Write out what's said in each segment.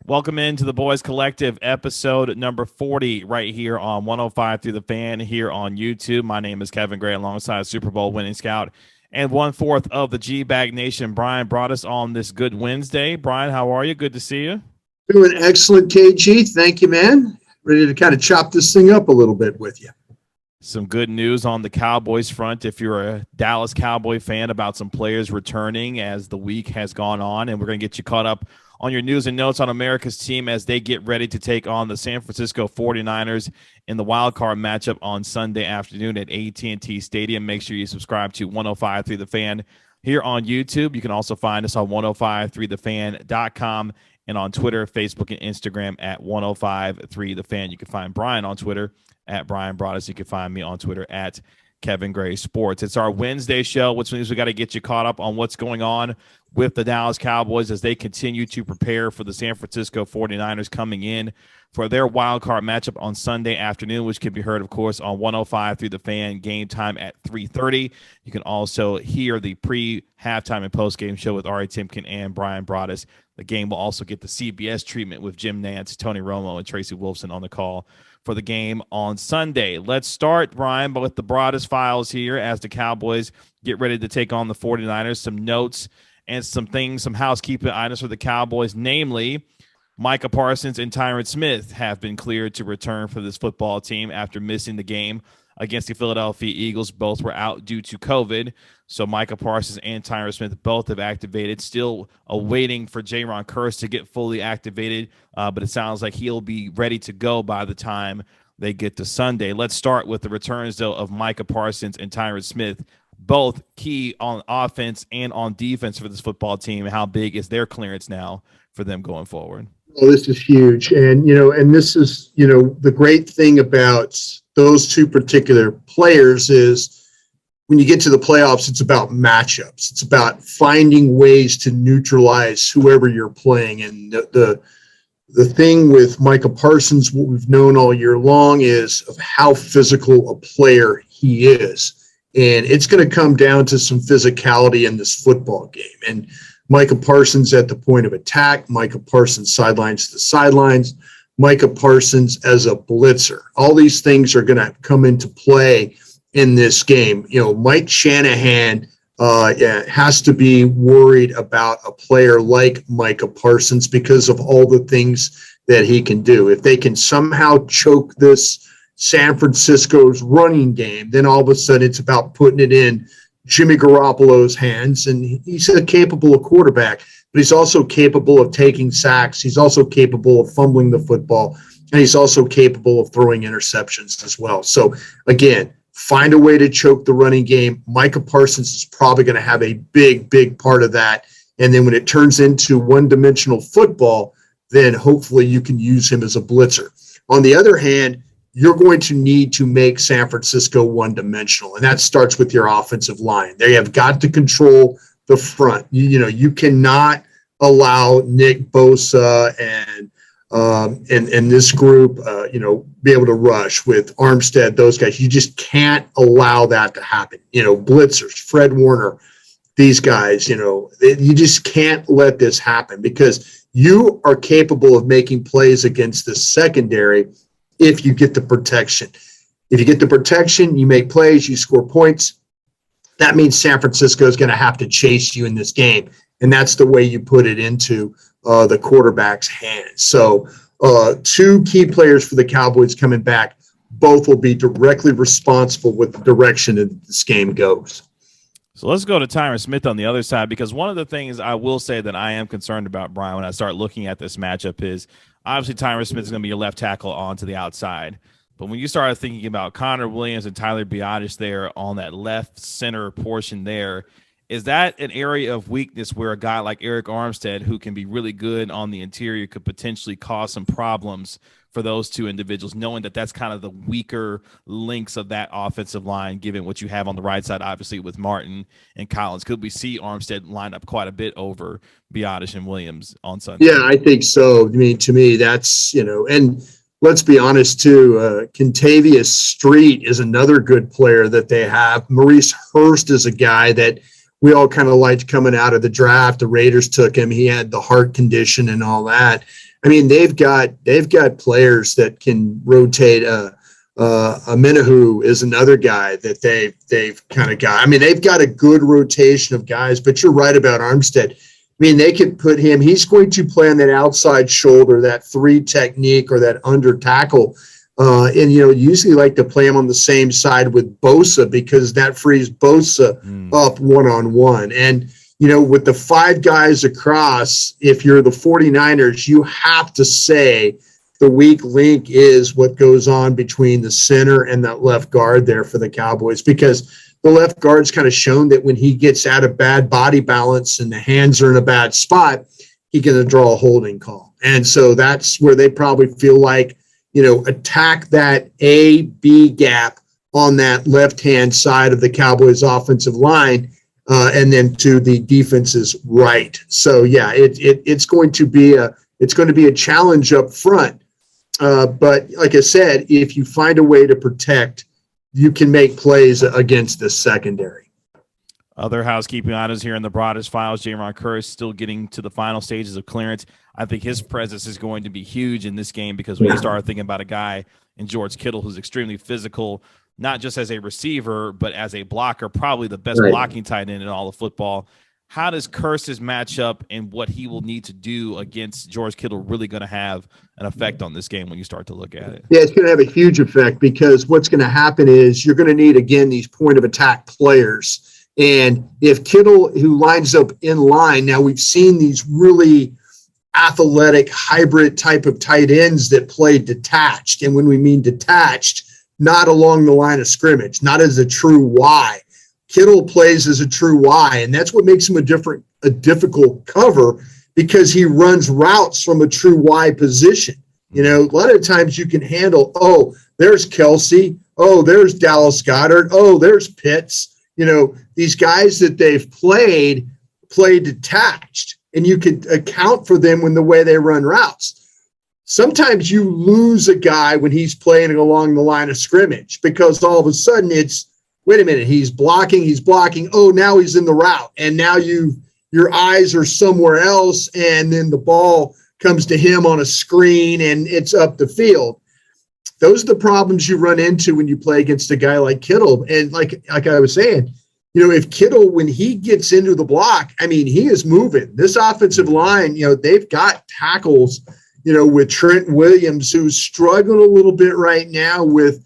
Welcome into the Boys Collective, episode number 40, right here on 105 Through the Fan here on YouTube. My name is Kevin Gray, alongside Super Bowl winning scout and 1/4 of the G-Bag Nation, Bryan, Broaddus, on this good Wednesday. Bryan, how are you? Good to see you. Doing excellent, KG. Thank you, man. Ready to kind of chop this thing up a little bit with you. Some good news on the Cowboys front if you're a Dallas Cowboy fan about some players returning as the week has gone on, and we're going to get you caught up on your news and notes on America's team as they get ready to take on the San Francisco 49ers in the wild card matchup on Sunday afternoon at AT&T Stadium. Make sure you subscribe to 105 Through the Fan here on YouTube. You can also find us on 1053thefan.com and on Twitter, Facebook, and Instagram at 1053thefan. You can find Bryan on Twitter at Bryan Broaddus. You can find me on Twitter at Kevin Gray Sports. It's our Wednesday show, which means we got to get you caught up on what's going on with the Dallas Cowboys as they continue to prepare for the San Francisco 49ers coming in for their wild card matchup on Sunday afternoon, which can be heard, of course, on 105 Through the Fan, game time at 3:30. You can also hear the pre-halftime and post-game show with Ari Timken and Bryan Broaddus. The game will also get the CBS treatment with Jim Nantz, Tony Romo, and Tracy Wolfson on the call for the game on Sunday. Let's start, Bryan, with the Broaddus files here as the Cowboys get ready to take on the 49ers. Some notes and some things, some housekeeping items for the Cowboys, namely Micah Parsons and Tyron Smith have been cleared to return for this football team after missing the game against the Philadelphia Eagles. Both were out due to COVID. So Micah Parsons and Tyron Smith both have activated. Still awaiting for Jaron Kearse to get fully activated, but it sounds like he'll be ready to go by the time they get to Sunday. Let's start with the returns, though, of Micah Parsons and Tyron Smith, both key on offense and on defense for this football team. How big is their clearance now for them going forward? Well, this is huge. And, and this is, the great thing about those two particular players is when you get to the playoffs, it's about matchups. It's about finding ways to neutralize whoever you're playing. And the thing with Micah Parsons, what we've known all year long, is of how physical a player he is. And it's going to come down to some physicality in this football game. And Micah Parsons at the point of attack, Micah Parsons sidelines to sidelines, Micah Parsons as a blitzer. All these things are going to come into play in this game. Mike Shanahan has to be worried about a player like Micah Parsons because of all the things that he can do. If they can somehow choke this San Francisco's running game, then all of a sudden it's about putting it in Jimmy Garoppolo's hands, and he's a capable quarterback, but he's also capable of taking sacks. He's also capable of fumbling the football, and he's also capable of throwing interceptions as well. So, again, find a way to choke the running game. Micah Parsons is probably going to have a big, big part of that. And then when it turns into one-dimensional football, then hopefully you can use him as a blitzer. On the other hand, you're going to need to make San Francisco one-dimensional, and that starts with your offensive line. They have got to control the front. You cannot allow Nick Bosa and this group, be able to rush with Armstead, those guys. You just can't allow that to happen. Blitzers, Fred Warner, these guys, you just can't let this happen because you are capable of making plays against the secondary if you get the protection. If you get the protection, you make plays, you score points. That means San Francisco is going to have to chase you in this game, and that's the way you put it into the quarterback's hands. So two key players for the Cowboys coming back. Both will be directly responsible with the direction that this game goes. So let's go to Tyron Smith on the other side, because one of the things I will say that I am concerned about, Bryan, when I start looking at this matchup is obviously Tyron Smith is going to be your left tackle onto the outside. But when you start thinking about Connor Williams and Tyler Broaddus there on that left center portion there, is that an area of weakness where a guy like Arik Armstead, who can be really good on the interior, could potentially cause some problems for those two individuals, knowing that that's kind of the weaker links of that offensive line, given what you have on the right side, obviously, with Martin and Collins? Could we see Armstead line up quite a bit over Broaddus and Williams on Sunday? Yeah, I think so. I mean, to me, that's, and let's be honest, too, Kentavious Street is another good player that they have. Maurice Hurst is a guy that we all kind of liked coming out of the draft. The Raiders took him. He had the heart condition and all that. I mean, they've got players that can rotate. Minahu is another guy that they've kind of got. I mean, they've got a good rotation of guys, but you're right about Armstead. I mean, they could put him, he's going to play on that outside shoulder, that 3 technique or that under tackle. And, usually like to play him on the same side with Bosa because that frees Bosa up one-on-one. And, with the 5 guys across, if you're the 49ers, you have to say the weak link is what goes on between the center and that left guard there for the Cowboys, because the left guard's kind of shown that when he gets out of bad body balance and the hands are in a bad spot, he can draw a holding call. And so that's where they probably feel like, attack that A-B gap on that left-hand side of the Cowboys offensive line, and then to the defense's right. So yeah, it's going to be a challenge up front. But like I said, if you find a way to protect, you can make plays against the secondary. Other housekeeping items here in the Broaddus files. Jaron Curse still getting to the final stages of clearance. I think his presence is going to be huge in this game because when you start thinking about a guy in George Kittle who's extremely physical, not just as a receiver, but as a blocker, probably the best blocking tight end in all of football. How does Curse's match up and what he will need to do against George Kittle really going to have an effect on this game when you start to look at it? Yeah, it's going to have a huge effect because what's going to happen is you're going to need, again, these point of attack players. And if Kittle, who lines up in line, now we've seen these really athletic hybrid type of tight ends that play detached. And when we mean detached, not along the line of scrimmage, not as a true Y. Kittle plays as a true Y, and that's what makes him a difficult cover because he runs routes from a true Y position. A lot of times you can handle, there's Kelsey, there's Dallas Goedert, there's Pitts. These guys that they've play detached, and you can account for them when the way they run routes. Sometimes you lose a guy when he's playing along the line of scrimmage because all of a sudden it's, wait a minute, he's blocking. Oh, now he's in the route. And now your eyes are somewhere else. And then the ball comes to him on a screen and it's up the field. Those are the problems you run into when you play against a guy like Kittle. And like I was saying, if Kittle, when he gets into the block, I mean, he is moving. This offensive line, they've got tackles, with Trent Williams, who's struggling a little bit right now with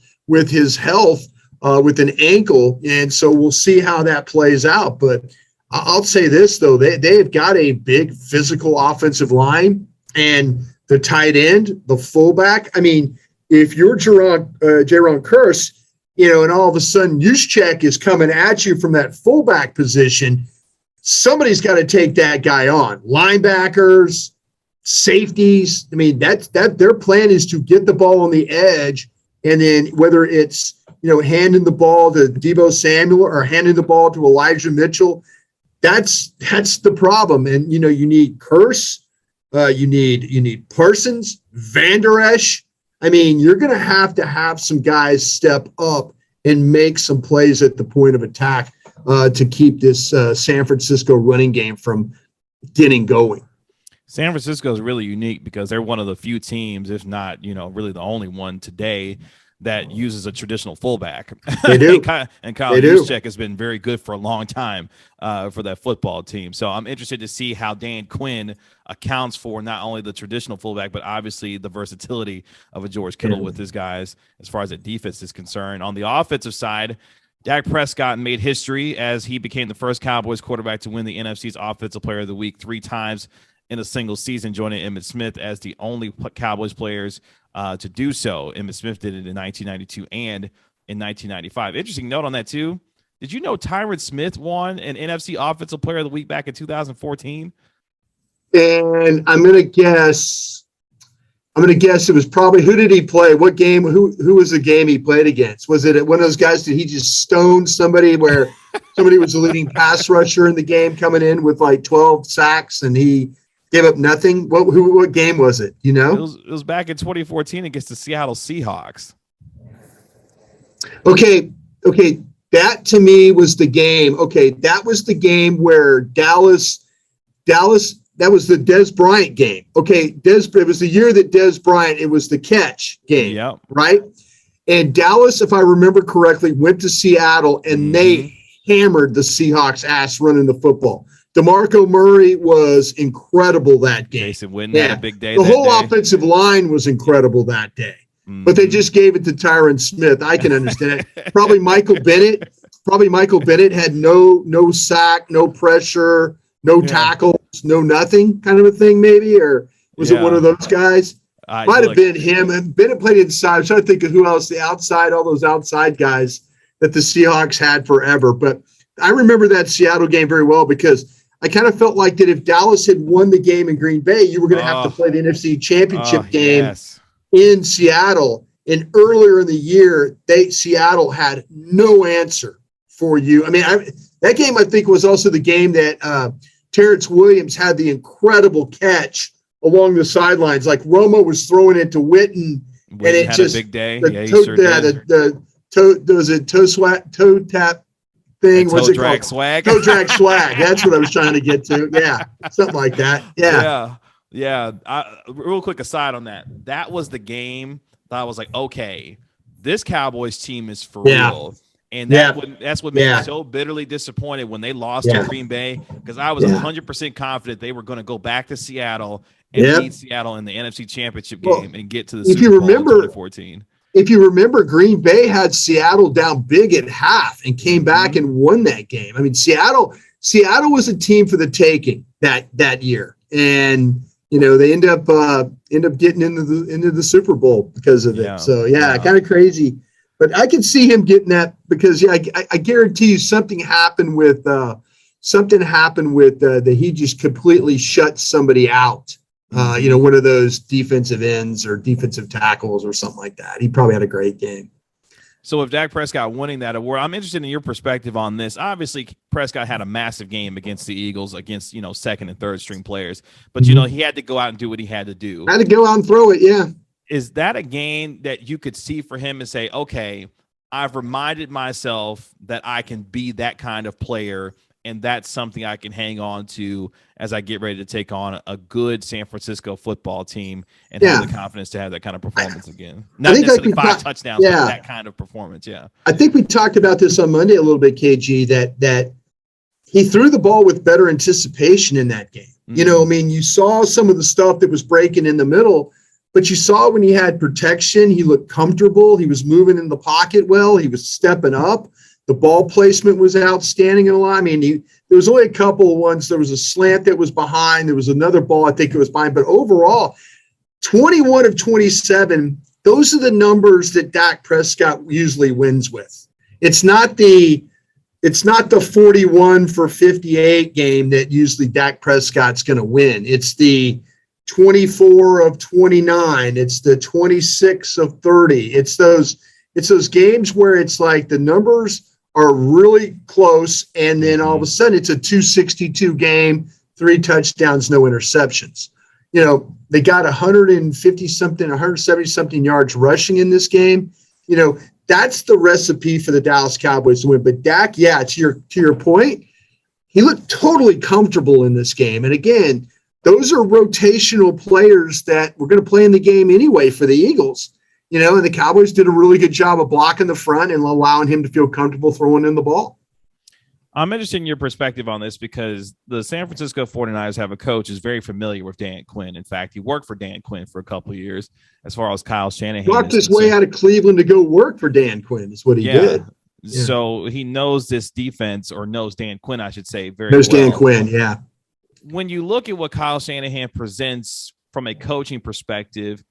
his health, with an ankle. And so we'll see how that plays out. But I'll say this, though, they've got a big physical offensive line, and the tight end, the fullback. I mean, if you're Jaron Curse, and all of a sudden Juszczyk is coming at you from that fullback position, somebody's got to take that guy on. Linebackers, safeties. I mean, that's their plan is to get the ball on the edge, and then whether it's handing the ball to Deebo Samuel or handing the ball to Elijah Mitchell, that's the problem. And you need Curse, you need Parsons, Van Der Esch. I mean, you're going to have some guys step up and make some plays at the point of attack to keep this San Francisco running game from getting going. San Francisco is really unique because they're one of the few teams, if not, really the only one today that uses a traditional fullback. They do. and Kyle Juszczyk has been very good for a long time for that football team. So I'm interested to see how Dan Quinn accounts for not only the traditional fullback, but obviously the versatility of a George Kittle with his guys as far as the defense is concerned. On the offensive side, Dak Prescott made history as he became the first Cowboys quarterback to win the NFC's Offensive Player of the Week 3 times in a single season, joining Emmitt Smith as the only Cowboys players to do so. Emmitt Smith did it in 1992 and in 1995. Interesting note on that, too. Did you know Tyron Smith won an NFC Offensive Player of the Week back in 2014? And I'm going to guess it was probably, who did he play? What game? Who was the game he played against? Was it one of those guys? Did he just stone somebody where somebody was the leading pass rusher in the game coming in with like 12 sacks and he gave up nothing? What game was it? It was back in 2014 against the Seattle Seahawks. Okay. That to me was the game. Okay, that was the game where Dallas That was the Des Bryant game. Okay, it was the year that Des Bryant, it was the catch game, right? And Dallas, if I remember correctly, went to Seattle, and they hammered the Seahawks' ass running the football. DeMarco Murray was incredible that game. Jason Witten had a big day. The whole offensive line was incredible that day. But they just gave it to Tyron Smith. I can understand it. Probably Michael Bennett had no sack, no pressure, no tackles, no nothing kind of a thing, maybe, or was it one of those guys? Might have been him. And Bennett played inside. I'm trying to think of who else, all those outside guys that the Seahawks had forever. But I remember that Seattle game very well because I kind of felt like that if Dallas had won the game in Green Bay, you were going to have to play the NFC Championship game in Seattle. And earlier in the year, Seattle had no answer for you. I mean, that game, I think, was also the game that Terrence Williams had the incredible catch along the sidelines. Like Romo was throwing it to Witten, and it had just a big day. The toe tap thing. What's it called? Swag. Toe drag swag. That's what I was trying to get to. Yeah, something like that. Yeah. Real quick aside on that. That was the game that I was like, okay, this Cowboys team is for real. And that's what made me so bitterly disappointed when they lost to Green Bay, because I was 100% confident they were going to go back to Seattle and beat Seattle in the NFC Championship game and get to the Super Bowl in 2014. If you remember, Green Bay had Seattle down big at half and came back and won that game. I mean, Seattle was a team for the taking that year, and they end up getting into the Super Bowl because of it. So kind of crazy. But I can see him getting that because I guarantee you something happened with that he just completely shut somebody out. One of those defensive ends or defensive tackles or something like that. He probably had a great game. So with Dak Prescott winning that award, I'm interested in your perspective on this. Obviously, Prescott had a massive game against the Eagles, against second and third string players, but he had to go out and do what he had to do. Had to go out and throw it, yeah. Is that a game that you could see for him and say, okay, I've reminded myself that I can be that kind of player, and that's something I can hang on to as I get ready to take on a good San Francisco football team and have the confidence to have that kind of performance again? Not necessarily 5 touchdowns, but that kind of performance, I think we talked about this on Monday a little bit, KG, that he threw the ball with better anticipation in that game. You saw some of the stuff that was breaking in the middle, but you saw when he had protection, he looked comfortable. He was moving in the pocket well. He was stepping up. The ball placement was outstanding in a lot. I mean, there was only a couple of ones. There was a slant that was behind. There was another ball, I think it was behind. But overall, 21 of 27, those are the numbers that Dak Prescott usually wins with. It's not the 41 for 58 game that usually Dak Prescott's going to win. It's the 24 of 29. It's the 26 of 30. It's those games where it's like the numbers are really close, and then all of a sudden it's a 262 game, 3 touchdowns, no interceptions. They got 170 something yards rushing in this game. That's the recipe for the Dallas Cowboys to win. But Dak, to your point, he looked totally comfortable in this game. And again, those are rotational players that were going to play in the game anyway for the Eagles. And the Cowboys did a really good job of blocking the front and allowing him to feel comfortable throwing in the ball. I'm interested in your perspective on this because the San Francisco 49ers have a coach who's very familiar with Dan Quinn. In fact, he worked for Dan Quinn for a couple of years as far as Kyle Shanahan. Walked his way out of Cleveland to go work for Dan Quinn is what he did. Yeah. So he knows this defense, or knows Dan Quinn, I should say, very knows well. Dan Quinn, yeah. When you look at what Kyle Shanahan presents from a coaching perspective,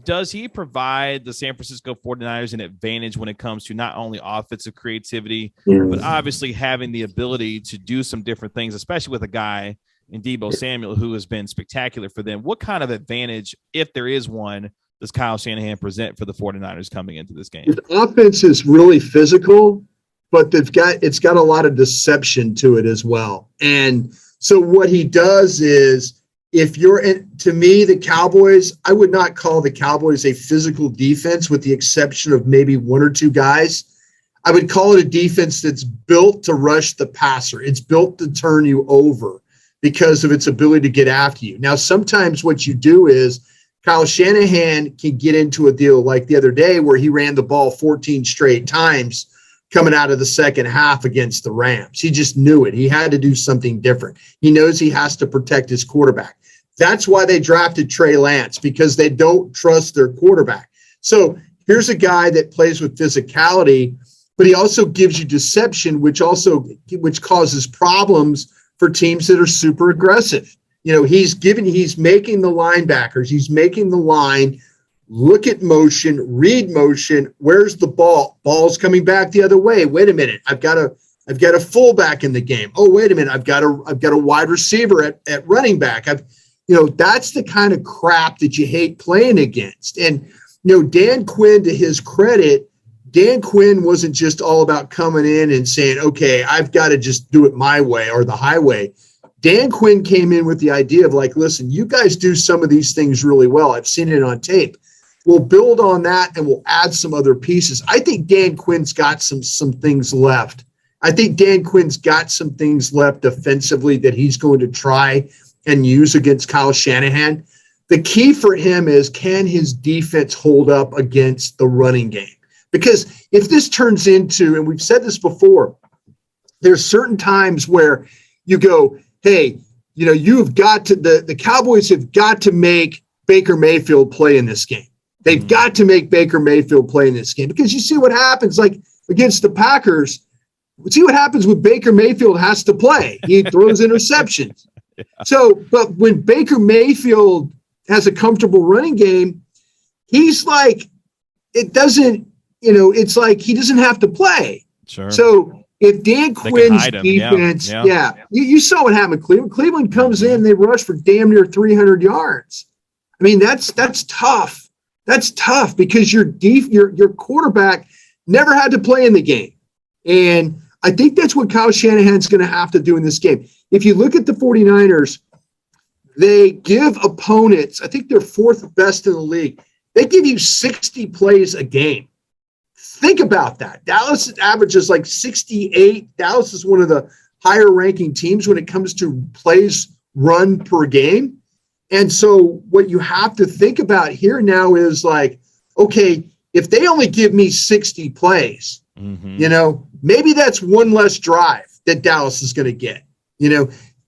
does he provide the San Francisco 49ers an advantage when it comes to not only offensive creativity, but obviously having the ability to do some different things, especially with a guy in Deebo Samuel who has been spectacular for them? What kind of advantage, if there is one, does Kyle Shanahan present for the 49ers coming into this game? His offense is really physical, but it's got a lot of deception to it as well. And so what he does is, to me, the Cowboys, I would not call the Cowboys a physical defense with the exception of maybe 1 or 2 guys. I would call it a defense that's built to rush the passer. It's built to turn you over. because of its ability to get after you. Now, sometimes what you do is Kyle Shanahan can get into a deal like the other day where he ran the ball 14 straight times coming out of the second half against the Rams. He just knew it. He had to do something different. He knows he has to protect his quarterback. That's why they drafted Trey Lance, because they don't trust their quarterback. So here's a guy that plays with physicality, but he also gives you deception, which causes problems for teams that are super aggressive. He's making the linebackers, he's making the line look at motion, read motion. Where's the ball? Ball's coming back the other way. Wait a minute. I've got a fullback in the game. Oh, wait a minute. I've got a wide receiver at running back. That's the kind of crap that you hate playing against. And, Dan Quinn, to his credit, Dan Quinn wasn't just all about coming in and saying, okay, I've got to just do it my way or the highway. Dan Quinn came in with the idea of like, listen, you guys do some of these things really well. I've seen it on tape. We'll build on that and we'll add some other pieces. I think Dan Quinn's got some things left. I think Dan Quinn's got some things left defensively that he's going to try and use against Kyle Shanahan. The key for him is, can his defense hold up against the running game? Because if this turns into, and we've said this before, there's certain times where you go, hey, you've got to, the Cowboys have got to make Baker Mayfield play in this game. They've got to make Baker Mayfield play in this game, because you see what happens, like against the Packers. See what happens when Baker Mayfield has to play. He throws interceptions. Yeah. So, but when Baker Mayfield has a comfortable running game, he's like, it doesn't, it's like he doesn't have to play. Sure. So if Dan Quinn's defense, you saw what happened. Cleveland comes in, they rush for damn near 300 yards. I mean, that's tough. That's tough because your quarterback never had to play in the game. And I think that's what Kyle Shanahan's going to have to do in this game. If you look at the 49ers, they give opponents, I think they're fourth best in the league. They give you 60 plays a game. Think about that. Dallas averages like 68. Dallas is one of the higher ranking teams when it comes to plays run per game. And so what you have to think about here now is like, okay, if they only give me 60 plays, maybe that's one less drive that Dallas is going to get.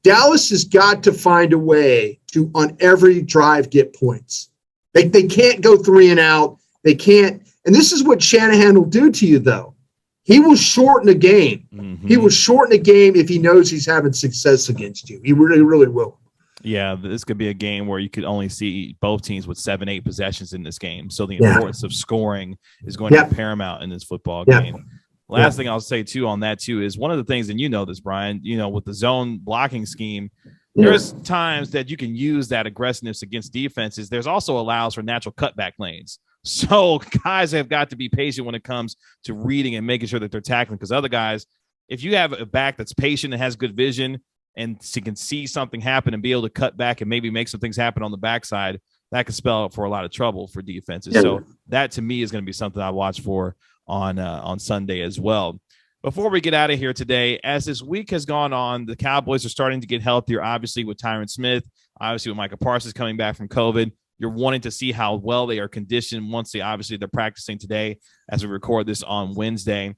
Dallas has got to find a way to, on every drive, get points. They can't go 3 and out. They can't. And this is what Shanahan will do to you, though. He will shorten a game. He will shorten a game if he knows he's having success against you. He really, really will. Yeah, this could be a game where you could only see both teams with 7-8 possessions in this game. So the importance of scoring is going to be paramount in this football game. Last thing I'll say, too, on that, too, is one of the things, and this, Brian, with the zone blocking scheme, there's times that you can use that aggressiveness against defenses. There's also allows for natural cutback lanes. So guys have got to be patient when it comes to reading and making sure that they're tackling, because other guys, if you have a back that's patient and has good vision, and she can see something happen and be able to cut back and maybe make some things happen on the backside, that could spell out for a lot of trouble for defenses. Yeah. So that, to me, is going to be something I watch for on Sunday as well. Before we get out of here today, as this week has gone on, the Cowboys are starting to get healthier, obviously with Tyron Smith, obviously with Micah Parsons coming back from COVID. You're wanting to see how well they are conditioned once they're practicing today as we record this on Wednesday.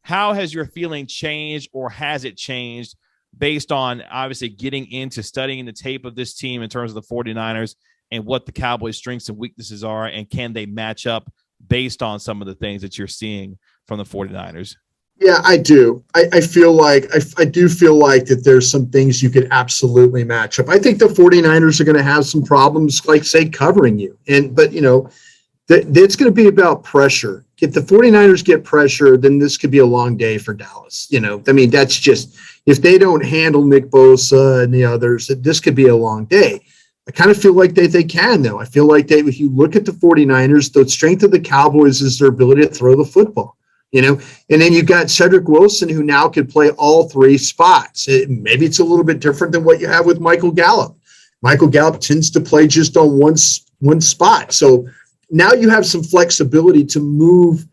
How has your feeling changed, or has it changed based on obviously getting into studying the tape of this team in terms of the 49ers and what the Cowboys' strengths and weaknesses are, and can they match up based on some of the things that you're seeing from the 49ers? Yeah, I do. I feel like I do feel like that there's some things you could absolutely match up. I think the 49ers are going to have some problems, like, say, covering you. But it's going to be about pressure. If the 49ers get pressure, then this could be a long day for Dallas. That's just, if they don't handle Nick Bosa and the others, this could be a long day. I kind of feel like they can, though. I feel like if you look at the 49ers, the strength of the Cowboys is their ability to throw the football, and then you've got Cedric Wilson, who now could play all 3 spots. Maybe it's a little bit different than what you have with Michael Gallup. Michael Gallup tends to play just on one spot. So now you have some flexibility to move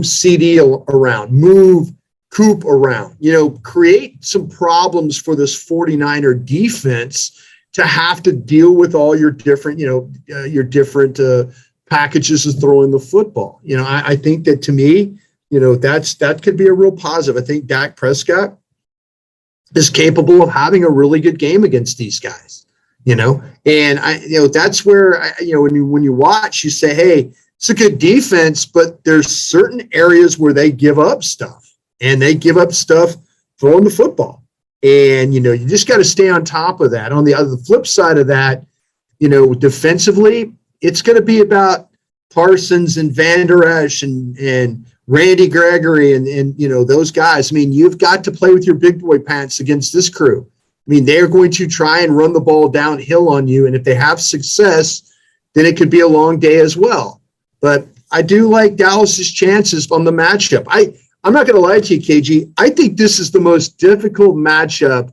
CD around, move hoop around, create some problems for this 49er defense to have to deal with all your different, packages of throwing the football. I think that, to me, that could be a real positive. I think Dak Prescott is capable of having a really good game against these guys, and that's where, when you watch, you say, hey, it's a good defense, but there's certain areas where they give up stuff, and they give up stuff throwing the football. And, you just got to stay on top of that. On the flip side of that, defensively, it's going to be about Parsons and Van Der Esch and Randy Gregory and those guys. I mean, you've got to play with your big boy pants against this crew. I mean, they're going to try and run the ball downhill on you. And if they have success, then it could be a long day as well. But I do like Dallas's chances on the matchup. I'm not going to lie to you, KG. I think this is the most difficult matchup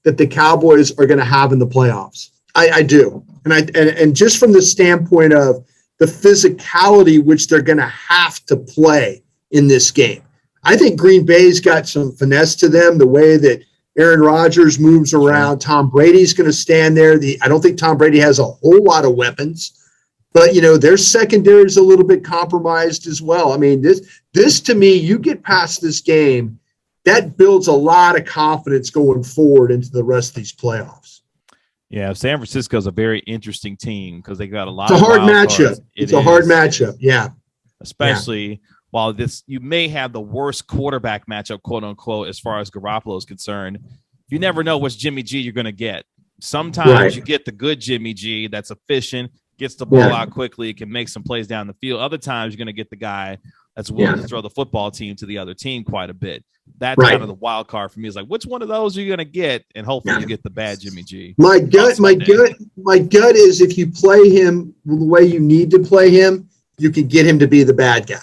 that the Cowboys are going to have in the playoffs. I do. And just from the standpoint of the physicality which they're going to have to play in this game. I think Green Bay's got some finesse to them, the way that Aaron Rodgers moves around. Tom Brady's going to stand there. I don't think Tom Brady has a whole lot of weapons. But, their secondary is a little bit compromised as well. I mean, this to me, you get past this game, that builds a lot of confidence going forward into the rest of these playoffs. Yeah, San Francisco is a very interesting team because they got a lot of hard matchup. Cards. It's a hard matchup, yeah. Especially while you may have the worst quarterback matchup, quote unquote, as far as Garoppolo is concerned. You never know which Jimmy G you're going to get. Sometimes you get the good Jimmy G that's efficient, gets the ball out quickly, can make some plays down the field. Other times you're going to get the guy that's willing to throw the football team to the other team quite a bit. That's kind of the wild card for me. Is like, which one of those are you going to get? And hopefully you get the bad Jimmy G. My gut is if you play him the way you need to play him, you can get him to be the bad guy.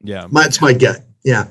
Yeah. That's my gut. Yeah.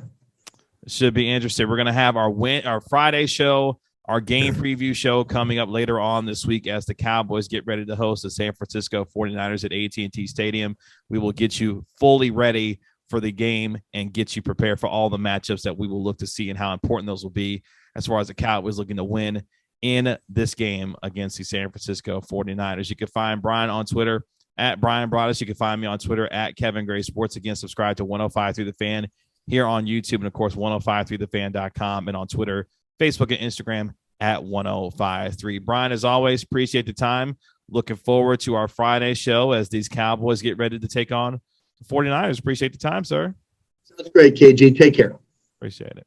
It should be interesting. We're going to have our Friday show, our game preview show coming up later on this week as the Cowboys get ready to host the San Francisco 49ers at AT&T Stadium. We will get you fully ready for the game and get you prepared for all the matchups that we will look to see and how important those will be as far as the Cowboys looking to win in this game against the San Francisco 49ers. You can find Bryan on Twitter at Bryan Broaddus. You can find me on Twitter at Kevin Gray Sports. Again, subscribe to 105.3 The Fan here on YouTube and, of course, 105.3thefan.com and on Twitter, Facebook, and Instagram at 105.3. Bryan, as always, appreciate the time. Looking forward to our Friday show as these Cowboys get ready to take on the 49ers. Appreciate the time, sir. Sounds great, KG. Take care. Appreciate it.